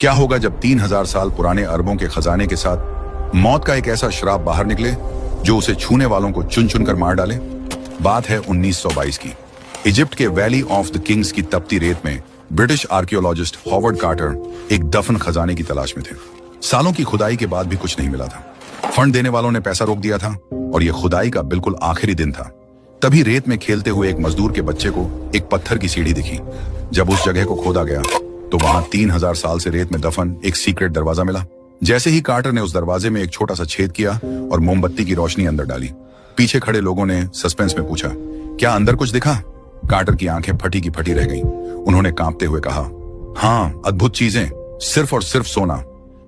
क्या होगा जब 3000 साल पुराने अरबों के खजाने के साथ मौत का एक ऐसा श्राप बाहर निकले जो उसे छूने वालों को चुन चुन कर मार डाले। बात है 1922 की। इजिप्ट के वैली ऑफ द किंग्स की तपती रेत में ब्रिटिश आर्कियोलॉजिस्ट हॉवर्ड कार्टर एक दफन खजाने की तलाश में थे। सालों की खुदाई के बाद भी कुछ नहीं मिला था। फंड देने वालों ने पैसा रोक दिया था और यह खुदाई का बिल्कुल आखिरी दिन था। तभी रेत में खेलते हुए एक मजदूर के बच्चे को एक पत्थर की सीढ़ी दिखी। जब उस जगह को खोदा गया तो वहां 3000 साल से रेत में दफन एक सीक्रेट दरवाजा मिला। जैसे ही कार्टर ने उस दरवाजे में एक छोटा सा छेद किया और मोमबत्ती की रोशनी अंदर डाली, पीछे खड़े लोगों ने सस्पेंस में पूछा, क्या अंदर कुछ दिखा? कार्टर की आंखें फटी की फटी रह गईं। उन्होंने कांपते हुए कहा, हाँ, अद्भुत चीजें, सिर्फ और सिर्फ सोना।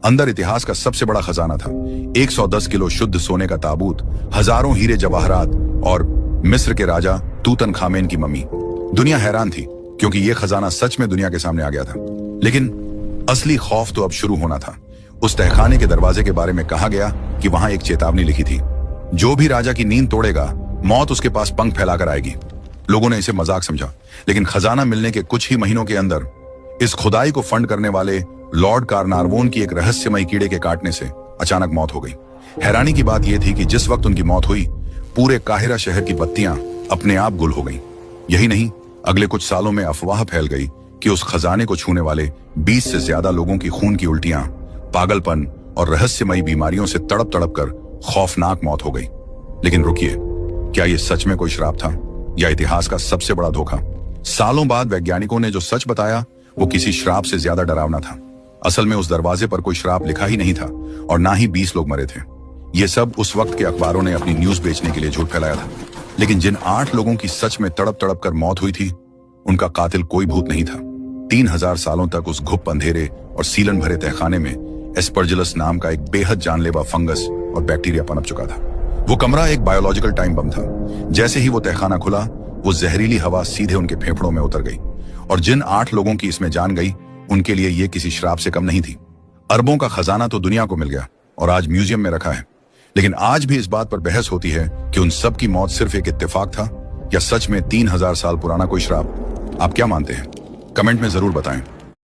अंदर इतिहास का सबसे बड़ा खजाना था। 110 किलो शुद्ध सोने का ताबूत, हजारों हीरे जवाहरात और मिस्र के राजा तूतनखामेन की मम्मी। दुनिया हैरान थी क्योंकि यह खजाना सच में दुनिया के सामने आ गया था। लेकिन असली खौफ तो अब शुरू होना था। उस तहखाने के दरवाजे के बारे में कहा गया कि वहां एक चेतावनी लिखी थी, जो भी राजा की नींद तोड़ेगा, मौत उसके पास पंख फैलाकर आएगी। लोगों ने इसे मजाक समझा, लेकिन खजाना मिलने के कुछ ही महीनों के अंदर इस खुदाई को फंड करने वाले लॉर्ड कार्नारवोन की एक रहस्यमयी कीड़े के काटने से अचानक मौत हो गई। हैरानी की बात यह थी कि जिस वक्त उनकी मौत हुई, पूरे काहिरा शहर की बत्तियां अपने आप गुल हो गईं। यही नहीं, अगले कुछ सालों में अफवाह फैल गई कि उस खजाने को छूने वाले 20 से ज्यादा लोगों की खून की उल्टियां, पागलपन और रहस्यमयी बीमारियों से तड़प तड़प कर खौफनाक मौत हो गई। लेकिन रुकिए, क्या यह सच में कोई श्राप था या इतिहास का सबसे बड़ा धोखा? सालों बाद वैज्ञानिकों ने जो सच बताया वो किसी श्राप से ज्यादा डरावना था। असल में उस दरवाजे पर कोई श्राप लिखा ही नहीं था और ना ही 20 लोग मरे थे। ये सब उस वक्त के अखबारों ने अपनी न्यूज बेचने के लिए झूठ फैलाया था। लेकिन जिन 8 लोगों की सच में तड़प तड़प कर मौत हुई थी, उनका कातिल कोई भूत नहीं था। 3000 सालों तक उस घुप अंधेरे और सीलन भरे तहखाने में एस्परजिलस नाम का एक बेहद जानलेवा फंगस और बैक्टीरिया पनप चुका था। वो कमरा एक बायोलॉजिकल टाइम बम था। जैसे ही वो तहखाना खुला, वो जहरीली हवा सीधे उनके फेफड़ों में उतर गई और जिन 8 लोगों की इसमें जान गई, उनके लिए ये किसी श्राप से कम नहीं थी। अरबों का खजाना तो दुनिया को मिल गया और आज म्यूजियम में रखा है। लेकिन आज भी इस बात पर बहस होती है कि उन सब की मौत सिर्फ एक इत्तेफाक था या सच में 3000 साल पुराना कोई श्राप। आप क्या मानते हैं? कमेंट में जरूर बताएं।